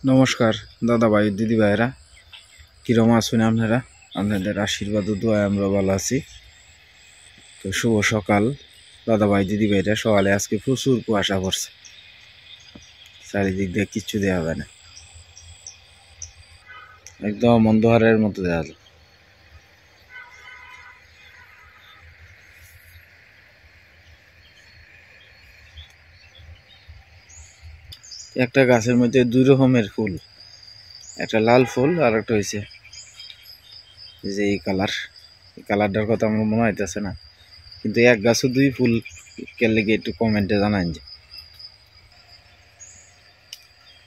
নমস্কার দাদা ভাই দিদি ভাইরা, কিরম আছেন আপনারা? আপনাদের আশীর্বাদ ও দোয়ায় আমরা ভালো আছি। তো শুভ সকাল দাদা ভাই দিদি ভাইরা। সকালে আজকে প্রচুর কুয়াশা পড়ছে, চারিদিক দিয়ে কিচ্ছু দেওয়া যায় না, একদম অন্ধকারের মতো দেওয়া যায়। একটা গাছের মধ্যে দুই রকমের ফুল, একটা লাল ফুল আর একটা হয়েছে যে এই কালার। এই কালারটার কথা আমার মনে হইতেছে না, কিন্তু এক গাছও দুই ফুল কেলে গিয়ে একটু কমেন্টে জানান যে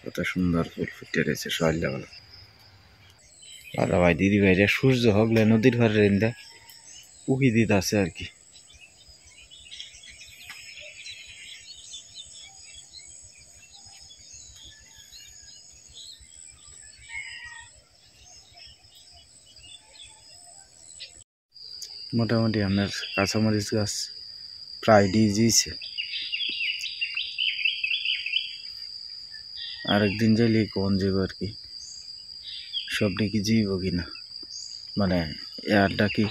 কত সুন্দর ফুল ফুটে রয়েছে সকালবেলা। দাদা ভাই দিদি ভাইরা সূর্য হগলে নদীর ধারে রেন্দা উকি দিতে আছে আর কি। মোটামুটি আপনার কাঁচামরিচ গাছ প্রায় ডিজিছে, আরেকদিন যাইলে কোন যাব আর কি, সবনি কি জীব কিনা, মানে এয়ারটা কি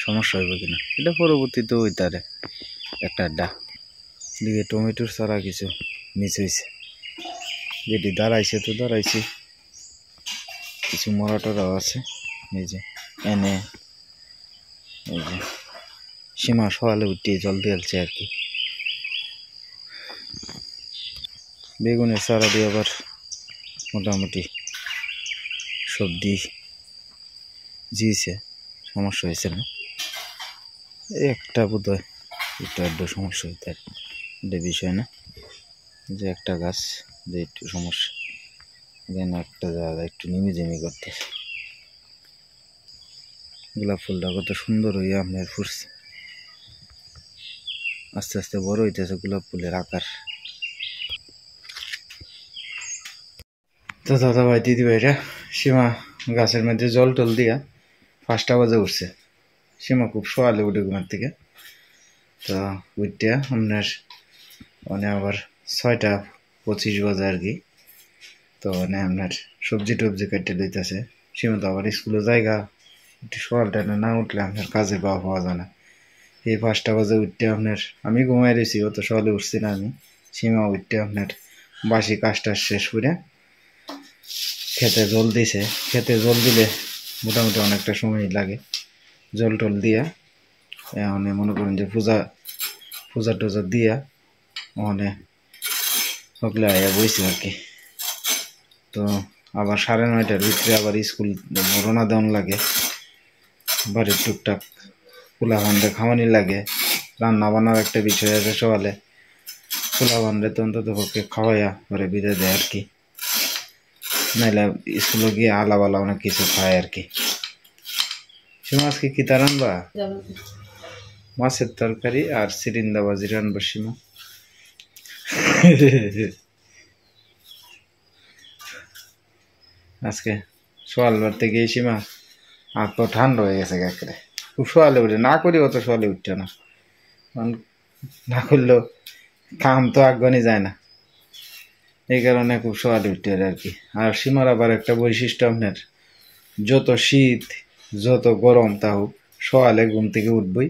সমস্যা হইব কিনা এটা পরবর্তীতে হইতারে। একটা আড্ডা দিকে টমেটোর ছাড়া কিছু মিস হয়েছে, যেটি দাঁড়াইছে তো দাঁড়াইছে, কিছু মরা টরাও আছে। এই যে এনে এই যে সীমা সকালে উঠে জল দিয়েছে আর কি। বেগুনের চারা দিয়ে আবার মোটামুটি সবজি জিয়েছে, সমস্যা হয়েছে না। এই একটা বোধ হয় একটু আড্ডা সমস্যা হইতে এটা বিষয় না, যে একটা গাছ যে একটু সমস্যা, যেন একটা জায়গা একটু নিমিজেমি করতেছে। গোলাপ ফুলটা কত সুন্দর হইয়া আপনার ফুটছে, আস্তে আস্তে বড় হইতেছে গোলাপ ফুলের আকার। তো দাদা ভাই দিদি ভাইরা, সীমা গাছের মধ্যে জল টল দিয়া 5টা বাজে উঠছে। সীমা খুব সকালে উঠে ঘুমার থেকে, তো উঠতে আপনার মানে আবার 6টা 25 বাজে আর কি। তো মানে আপনার সবজি টবজি কেটে দিতেছে। সীমা তো আবার স্কুলে জায়গা, একটু সকাল টাইমে না উঠলে আপনার কাজে পাওয়া যায় না। এই 5টা বাজে উঠতে আপনার আমি ঘুমাই রয়েছি, অত সকালে উঠছি না আমি। সীমা উঠতে আপনার বাসি কাজটা শেষ করে খেতে জল দিছে। খেতে জল দিলে মোটামুটি অনেকটা সময় লাগে, জল টল দিয়া মানে মনে করেন যে পূজা টুজা দিয়া মানে হকলে আয়া বইছি আর কি। তো আবার 9:30টার ভিতরে আবার স্কুল রওনা দেওয়ান লাগে, বাড়ির টুকটাক পোলা ভান্ডে খাওয়ানি লাগে, রান্না বান্নার একটা বিষয় আছে সকালে। পোলা ভান্ডে তো অন্তত পক্ষে খাওয়াইয়া ঘরে বিদায় দেয় আর কি, নাইলে স্কুলে গিয়ে আলাবালা অনেক কিছু খায় আর কি। সীমা আজকে কি তা রানবা? মাছের তরকারি আর সিরিন্দা বাজি রানবো সীমা। আজকে সকালবার থেকে সীমা আর তো ঠান্ডা হয়ে গেছে একেবারে, খুব সকালে উঠে না করি, অত সকালে উঠছে না, না করলেও কাম তো আগ্রহী যায় না, এই কারণে খুব সকালে উঠতে আর কি। আর সীমার আবার একটা বৈশিষ্ট্য আপনার, যত শীত যত গরম তা হোক সকালে ঘুম থেকে উঠবই,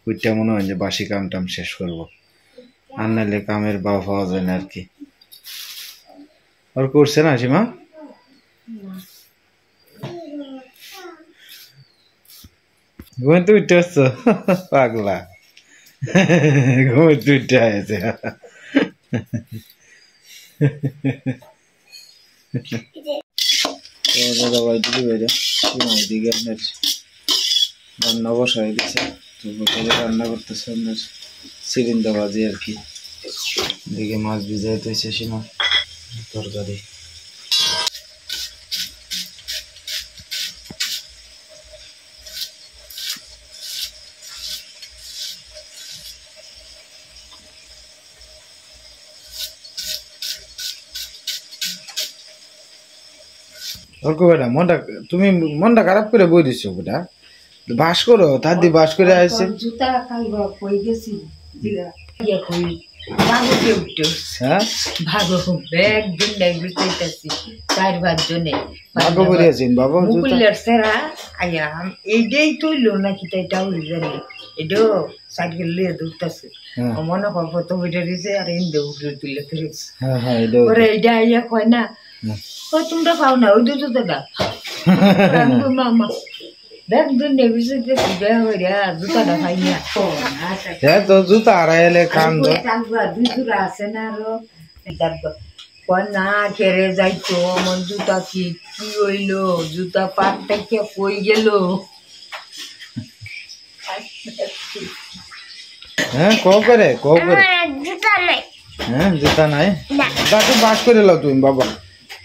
উঠতে মনে হয় যে বাসি কাম টাম শেষ করবো, আর নাহলে কামের বাও পাওয়া যায় না আর কি। আর করছে না সীমা? ঘুমে উঠতে আসছো পাগলা, ঘুমে উঠতে আছে। দাদা ভাই দিদি ভাইরা, এদিকে আপনার রান্না বসাই দিচ্ছে, তো রান্না করতেছে আপনার সিরিন্দা বাজি আর কি। এদিকে মাছ ভিজাইতেছে সীমা, তরকারি। অর্ক বেটা মনটা, তুমি মনটা খারাপ করে বই দিচ্ছ বেটা, বাস করো তার দিয়ে বাস করে আসছে। ভাগো কেউটো হ্যাঁ ভাগো একদিন লাগবে চাইতাছি 4-5 জনে ভাগো করে আছেন বাবা জুতা মুকুলের সেরা আয়া এইটাই তুইলো নাকি তাইটা উড়ি জানি এডো সাইকেল লিয়ে দৌড়তাছে মনে করবো তো ওইটা দিছে আর ইন্দে উড়ে তুলে ফিরেছে হ্যাঁ এটা ওরে এইটা আইয়া কয় না ও তোমরা পাও না ওই দুটো দাদা মামা দেখ দিন নেবিছে যে বিয়া হইয়া জুতাটা খাই না হ্যাঁ তো জুতা হারাইলে কান দো জুতা আছে না আরো না কেড়ে যাইতো আমার জুতা কি কি হইলো জুতা পাট থেকে কই গেল হ্যাঁ কো করে হ্যাঁ জুতা নাই দাঁতে বাস করে লাও তুমি বাবা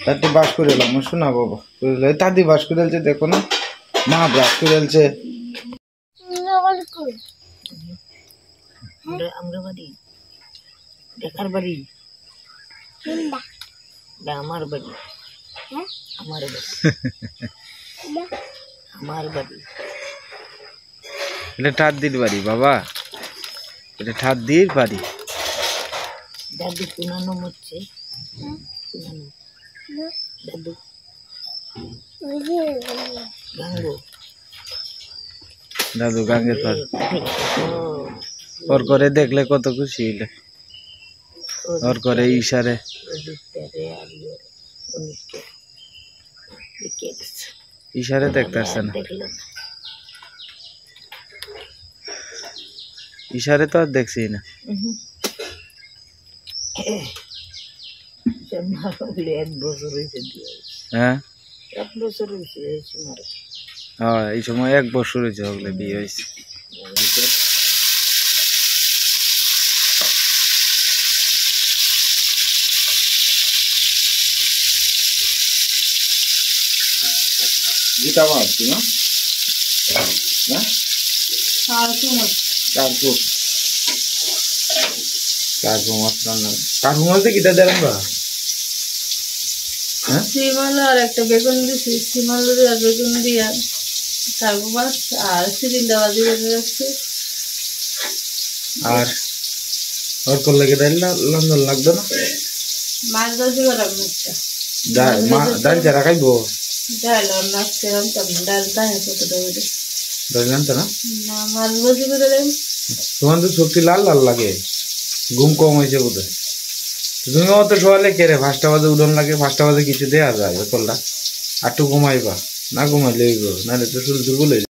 দাঁতে বাস করে লাও আমার শোনা বাবা দাদি বাস করে এলছে দেখো না মা বাস করে এলছে আমরা বাড়ি দেখার বাড়ি আমার বাড়ি আমার বাড়ি আমার বাড়ি এটা ঠাদ্দির বাড়ি বাবা এটা ঠাদ্দির বাড়ি দাদু পুনানো মরছে দাদু গাঙ্গো দাদু গাঙ্গের পার ওর করে দেখলে কত খুশি হইলে ওর করে ইশারে ইশারে দেখতে আসছে না ইশারে তো আর দেখছি না হ্যাঁ এই সময় 1 বছর হয়েছে ওগুলো বিয়ে হয়েছে গীতা মারছি না কাকুমাতে গীতা দেন বা সিমাল আর একটা বেগুন দিছি সিমাল আর বেগুন দিয়া কাকু মাছ আর সিরিন্ডা বাজি বেজে যাচ্ছে আর ওর করলে কি ডাল লন্দন লাগতো না মাছ বাজি করার মুখটা ডাল যারা খাইবো ডাল আর মাছ খেলাম তখন ডাল তাই কতটা বেড়ে ডাল জানতো না না মাছ বাজি করে দেন তোমার তো শক্তি লাল লাল লাগে ঘুম কম হয়েছে বোধহয় তুমি অত শোয়ালে কে রে 5টা বাজে উঠন লাগে 5টা বাজে কিছু দেওয়া যায় করলা আর একটু ঘুমাইবা না ঘুমাইলে হইব নাহলে তো শরীর দুর্বল হয়ে যায়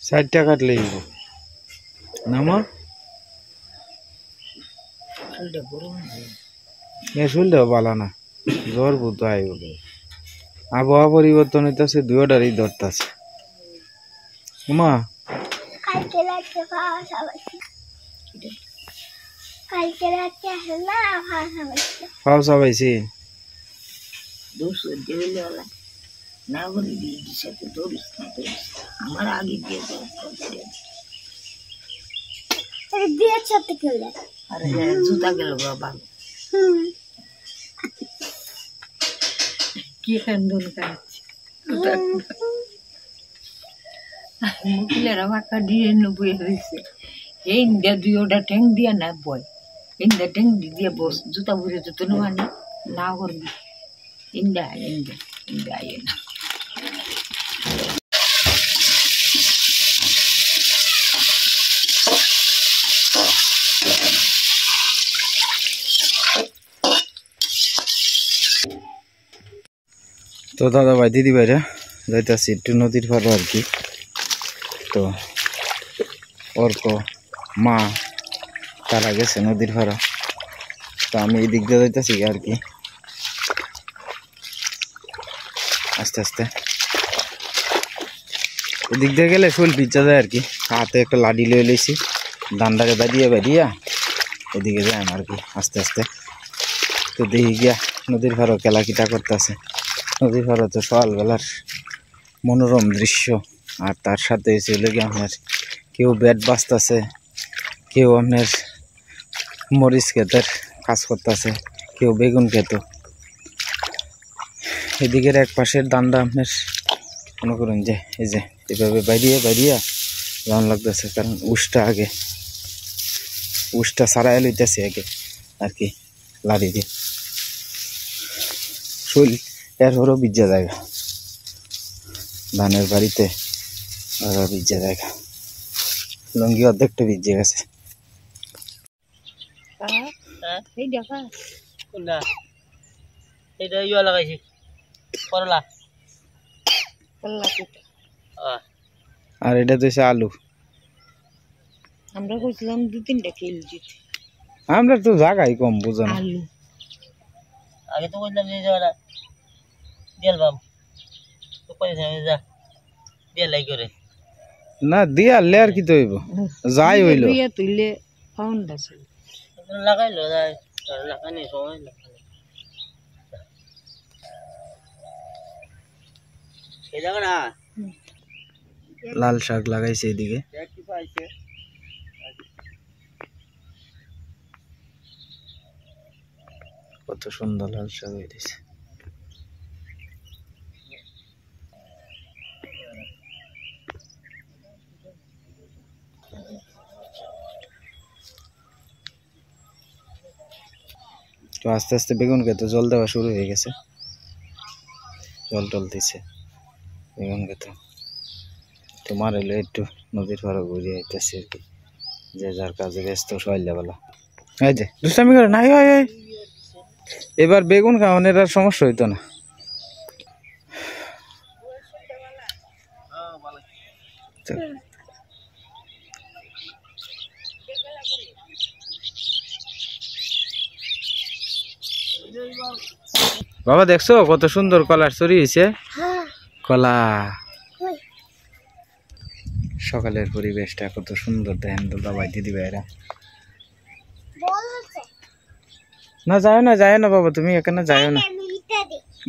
60 টাকা কাটলে হইব নামা শুনলে ভালো না জ্বর বুধ আইব আবহাওয়া পরিবর্তন হইতেছে দুইটারই ধরতেছে মা ফাও সাবাইছি আমার আগে দিয়ে জুতা গেল বাবা কি কান্দন কাটছে মুখিলেরা মাকা দিয়ে বয়ে হয়েছে এই ইন্ডিয়া 2টা ট্যাঙ্ক দিয়া না বয় ইন্ডিয়া ট্যাঙ্ক দিয়ে বস জুতা বুঝে জুতো মানে না করবি ইন্ডিয়া ইন্ডিয়া ইন্ডিয়া আইয়ে না তো দাদা ভাই দিদি ভাইরা যাইতেছি একটু নদীর পাড়ে আর কি তো অর্ক মা তারা গেছে নদীর পাড়া তো আমি এই দিক দিয়ে যাইতেছি আর কি আস্তে আস্তে এদিক দিয়ে গেলে ফুল পিচ্ছা যায় আর কি হাতে একটা লাডি লয়ে লইছি ডান্ডাকে বাড়িয়ে বাড়িয়া এদিকে যাই আর কি আস্তে আস্তে তো দেখি গিয়া নদীর পাড়ে খেলা কিটা করতেছে নদীর পাড়ে তো সকালবেলার মনোরম দৃশ্য আর তার সাথে চলে গিয়ে আপনার কেউ ব্যাট বাজতেছে কেউ আপনার মরিচ ক্ষেতের কাজ করতেছে কেউ বেগুন ক্ষেত এদিকের এক পাশের দান্ডা আপনার মনে করুন যে এই যে এভাবে বাইরিয়ে বাইরিয়া যেমন লাগতেছে, কারণ উষ্টা সারাই লইতেছে আগে আর কি লাড়ি দিয়ে শৈল এরপরও বিজ্জা জায়গা ধানের বাড়িতে বিজ্জা জায়গা লঙ্গি অর্ধেকটা ভিজে গেছে। আর এটা তো আলু, আমরা কইছিলাম 2-3টা কেজি, আমরা তো জায়গাই কম বুঝো না। আলু আগে তো কইলাম যে যাওয়াটা দিয়ালবাম তো কইছে যা দিয়ালাই করে না দিয়া লেয়ার কি তো হইব, যাই হইলো বিয়া তুইলে পাউন্ড আছে লাগাইলো যাই লাগানি সময় লাগানি এই জায়গা না লাল শাক লাগাইছে এদিকে, কত সুন্দর লাল শাক হয়েছে। তো আস্তে আস্তে বেগুন খেতে জল দেওয়া শুরু হয়ে গেছে, জল টল দিছে বেগুন খেতে। তোমার এলো একটু নদীর পাড়ে ঘুরিয়ে আইতেছে আর কি, যে যার কাজে ব্যস্ত সকালবেলা। এই যে দুষ্টামি করে নাই হয়, এবার বেগুন খাওয়ানোর আর সমস্যা হইতো না। বাবা দেখছো কত সুন্দর কলার চুরি হয়েছে, কলা। সকালের পরিবেশটা কত সুন্দর, দেখেন তো বাবা দিদি ভাইরা। না যায় না বাবা, তুমি এখানে যাও না,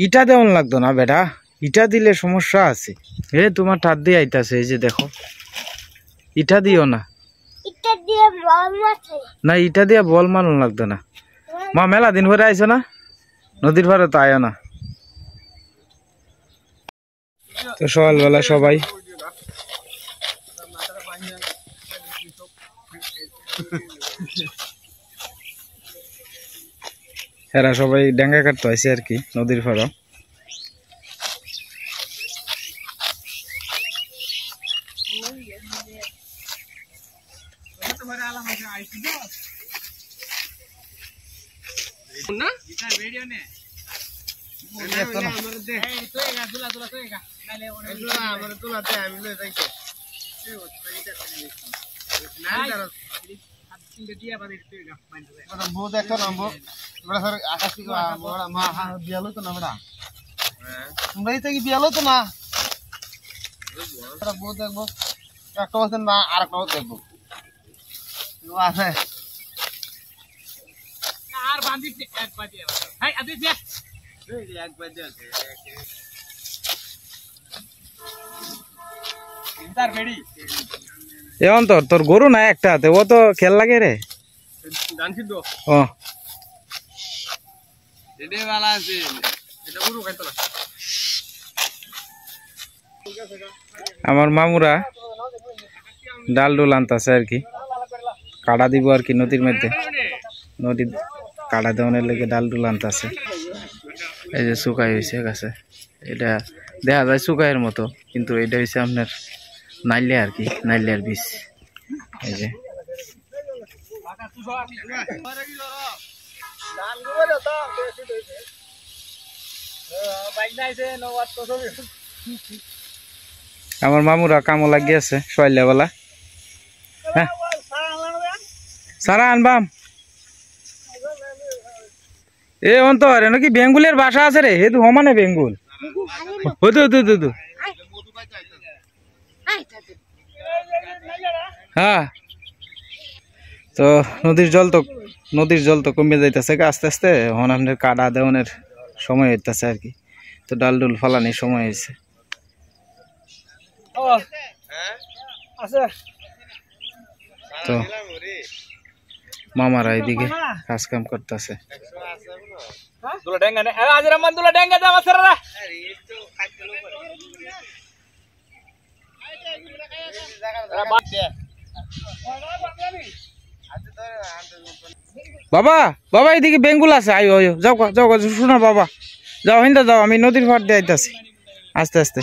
ইটা দেওয়ান লাগতো না বেটা, ইটা দিলে সমস্যা আছে। তোমার ঠাত দিয়ে আইতাছে, এই যে দেখো, ইটা দিও না, না ইটা দিয়ে বল মারন লাগতো না। মা মেলা দিন ভরে আইছো না, নদীর পাড়ে তো আয়ো না। তো সকালবেলা সবাই এরা সবাই ডেঙ্গা কাটতে হয়েছে আর কি নদীর পাড়ে। এখন তোর গরু না একটা হাতে, ও তো খেল লাগে রে। ও আমার মামুরা ডাল ডুল আনতেছে আর কি, কাটা দিব আর কি নদীর মধ্যে, নদীর কাটা দেওয়ানের লেগে ডাল ডুল আনতেছে। এই যে শুকাই হয়েছে গাছে, এটা দেখা যায় শুকাইয়ের মতো, কিন্তু এটা হচ্ছে আপনার নাইলে আর কি, নাইলের বীজ। এই যে আমার মামুরা কামও লাগিয়েছে সকালবেলা। হ্যাঁ সারা আনবাম এ অন্তর নাকি বেঙ্গুলের বাসা আছে রে, হেতু হমানে বেঙ্গুল হতো। হ্যাঁ তো নদীর জল তো কমে যাইতেছে আস্তে আস্তে, এখন আপনার কাদা দেওয়ানের সময় হইতেছে আর কি। তো ডাল ডুল ফালানির সময় হয়েছে। তো মামারা এদিকে কাজ কাম করতেছে। বাবা বাবা এদিকে বেঙ্গুল আছে, আয়ো আয়ো, যাও যাও, শোনো বাবা, যাও হিন্দা যাও, আমি নদীর পাড় দিয়ে আইতাছি আস্তে আস্তে।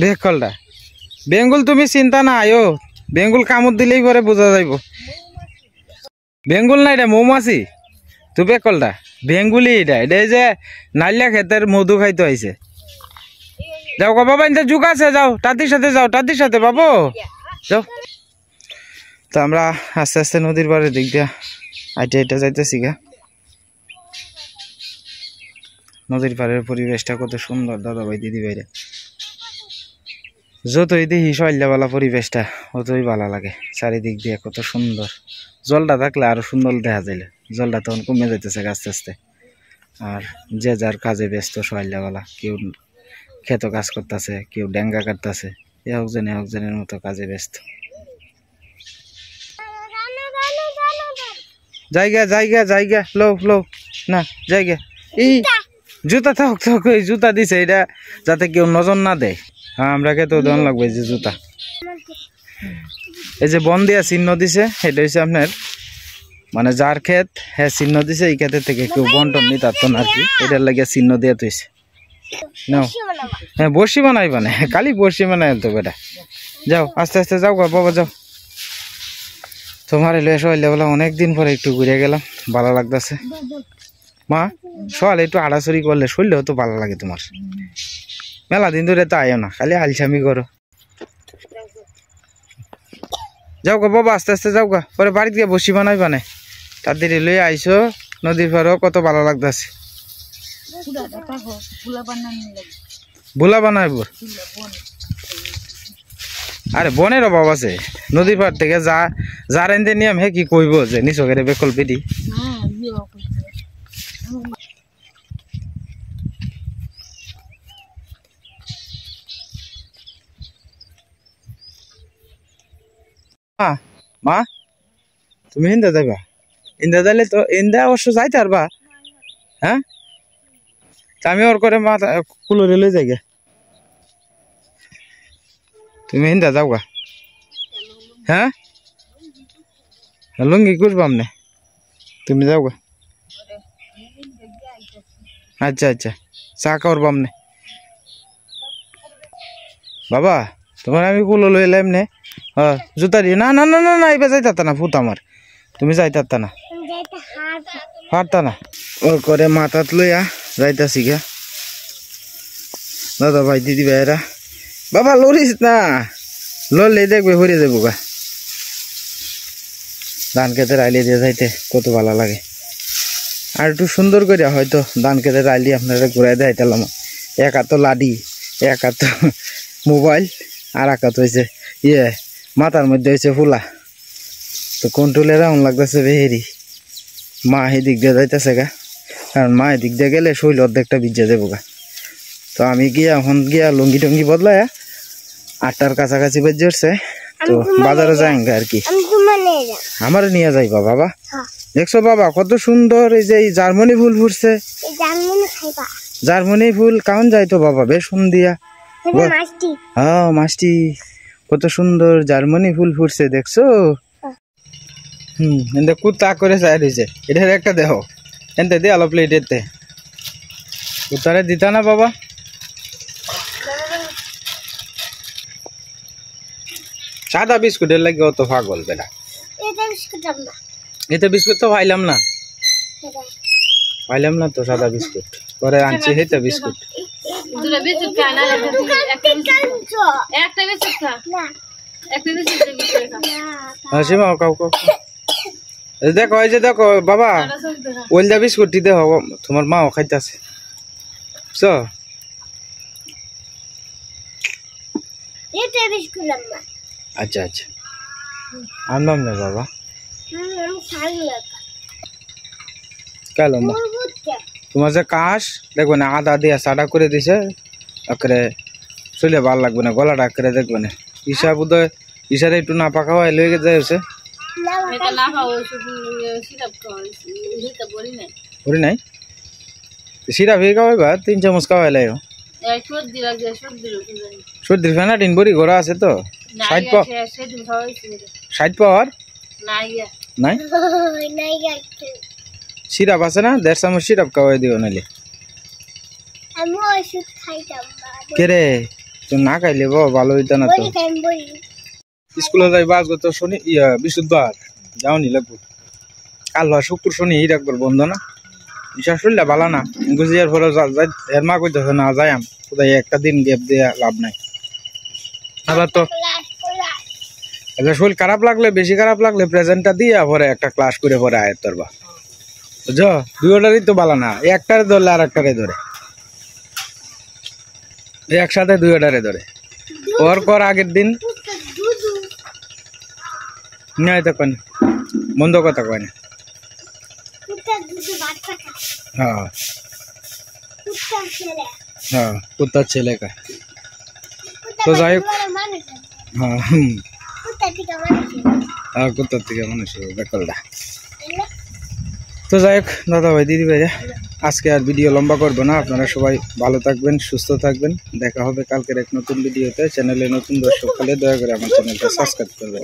দেখ কলটা বেঙ্গুল, তুমি চিন্তা না আয়ো, বেঙ্গুল কামড় দিলেই পরে বোঝা যাইব। বেঙ্গুল না, এটা মৌমাছি। তুই কলটা বেঙ্গুলি, এটা এটা যে নালিয়া ক্ষেতের মধু খাইতে আইছে। যাও গো বাবা, ইন্দা যুগ আছে, যাও টাতির সাথে, যাও টাতির সাথে বাবু, যাও। তো আমরা আস্তে আস্তে নদীর পাড়ের দিক দিয়া আইটা যাইতেছি গা। নদীর পাড়ের পরিবেশটা কত সুন্দর দাদা ভাই দিদি ভাইরা, যতই দেখি সল্লাবালা পরিবেশটা অতই ভালো লাগে। চারিদিক দিয়ে কত সুন্দর, জলটা থাকলে আরো সুন্দর দেখা যাইলে, জলটা তখন কমে যাইতেছে আস্তে আস্তে। আর যে যার কাজে ব্যস্ত সল্লাবালা, কেউ ক্ষেত কাজ করতেছে, কেউ ডেঙ্গা কাটতেছে, একজনের মতো কাজে ব্যস্ত। জায়গা জায়গা জায়গা, লো লো না জায়গা, এই জুতা থাক থাক, ওই জুতা দিছে এটা যাতে কেউ নজর না দেয়। হ্যাঁ, আমরা তো দেওয়ান লাগবে যে জুতা। এই যে বন দিয়া চিহ্ন দিছে, এটা হচ্ছে আপনার মানে যার ক্ষেত, হ্যাঁ চিহ্ন দিছে, এই ক্ষেতের থেকে কেউ বন্টন নিতে পারতো না আর কি, এটার লাগে চিহ্ন দিয়ে তুইছে। হ্যাঁ বর্ষি বানাইবা না, খালি বর্ষি বানাই তো বেটা। যাও আস্তে আস্তে যাও বাবা, যাও। তোমার এলো এসে বলে অনেকদিন পরে একটু ঘুরে গেলাম, ভালো লাগতেছে। মা সকালে একটু আড়াচড়ি করলে শরীরেও তো ভালো লাগে তোমার। মেলা দিন ধরে তো আয়ো না, খালি আলসামি করো। যাও গো বাবা, আস্তে আস্তে যাও গা, পরে বাড়ি গিয়ে বসি বানাইবা না। তাড়াতাড়ি লই আইসো, নদীর পাড়েও কত ভালো লাগতেছে। ভুলা বানাইব, আরে বনের অভাব আছে, নদীর পাড় থেকে যার এনতে নিয়ম হে কি কইব যে নিচকের বেকল পেটি। মা তুমি ইন্দা যাইবা? ইন্দা যাইলে তো ইন্দা অবশ্য যাইতে পারবা। হ্যাঁ আমি ওর করে মা কুলোরে লই যাই গে, তুমি ইন্দা যাও গা। হ্যাঁ লুঙ্গি করবাম না, তুমি যাও গা। আচ্ছা আচ্ছা, চা করবাম না বাবা, তোমার আমি কুলো লই এলাম নে। হ্যাঁ জুতা দিয়ে, না না না না না, এবার যাইতা না ফুট আমার, তুমি যাইতা না, হারতা না। ওর করে মাথাত লইয়া যাইতাছি গা। দাদা ভাই দিদি ভাইরা, বাবা লড়িস না, লড়লে দেখবে হরে যাবো গা। ধান খেতের আইলি দিয়ে যাইতে কত ভালো লাগে। আর একটু সুন্দর করে হয়তো ধান খেতের আইলি আপনারা ঘুরাই দেখাইতাম। এক হাত লাডি, এক হাত মোবাইল, আর এক হাত হয়েছে মাথার মধ্যে হয়েছে ফুলা। তো কন্ট্রোলের এমন লাগতেছে বেহেরি। মা এদিক দিয়ে যাইতেছে গা, কারণ মা এদিক দিয়ে গেলে শৈল অর্ধেকটা ভিজে যাবো গা। তো আমি গিয়া এখন গিয়া লুঙ্গি টঙ্গি বদলায় 8টার কাছাকাছি বেজে উঠছে, তো বাজারে যাই আর কি। আমার নিয়ে যাইবা বাবা, দেখছো বাবা কত সুন্দর এই যে জার্মানি ফুল ফুটছে। জার্মানি ফুল কাউন যাই তো বাবা, বেশ সুন্দিয়া। হ্যাঁ মাছটি কত সুন্দর জার্মানি ফুল ফুটছে, দেখছো? এতে কুত্তা করে চাই দিছে, এটার একটা দেহ এনতে দে আলো প্লেটেতে, কুত্তারে দিতা না বাবা। সাদা বিস্কুটের লাগে অত পাগল বেটা, এতে বিস্কুট তো পাইলাম না তো, সাদা বিস্কুট পরে আনছি হেতে বিস্কুট। সীমা কাউ কাউ দেখো, এই যে দেখো বাবা, ওইলদা বিস্কুটটি দেখো, তোমার মাও খাইতেছে। আচ্ছা আচ্ছা, আনলাম না বাবা, কেন তোমার যে কাশ দেখবে না, আদা দিয়া সাদা করে দিছে, আঁকড়ে শুলে ভাল লাগবে না, গলাটা আঁকড়ে দেখবে না। ঈশা বোধ হয় ঈশারে একটু না পাকা হয় লয়ে যায় হচ্ছে, বলি নাই সিরাপ হয়ে খাওয়াইবা, 3 চামচ খাওয়াই লাগে। সর্দির ফেনাটিন বড়ি ঘোরা আছে তো 60 পাওয়ার নাই সিরাপ আছে না 1.5 চামচ সিরাপ খাওয়াই দিও নাইলে কে রে তুই না খাইলে ভালো হইতো না তো স্কুলে যাইবা আজকে তো শনি বৃহস্পতিবার যাওনি লাগবো কাল শুক্র শনি একবার বন্ধ না বিশ্বাস করলে ভালো না গুজিয়ার পরে এর মা কইতেছে না যাই কোথায় একটা দিন গ্যাপ দিয়ে লাভ নাই আবার তো শরীর খারাপ লাগলে বেশি খারাপ লাগলে প্রেজেন্টটা দিয়ে পরে একটা ক্লাস করে পরে আয় তোর বা বুঝছো দুইটারই তো ভালো না একটারে ধরলে আর একটারে ধরে একসাথে দুইটারে ধরে পর আগের দিন নাই তো কোন বন্ধ কথা কয় না হ্যাঁ হ্যাঁ কুত্তার ছেলে কা তো যাই হোক হ্যাঁ কুত্তার থেকে মানুষ বেকলটা তো যাই হোক দাদা ভাই দিদি ভাই আজকে আর ভিডিও লম্বা করবো না আপনারা সবাই ভালো থাকবেন সুস্থ থাকবেন দেখা হবে কালকের এক নতুন ভিডিওতে চ্যানেলে নতুন দর্শক হলে দয়া করে আমার চ্যানেলটা সাবস্ক্রাইব করবেন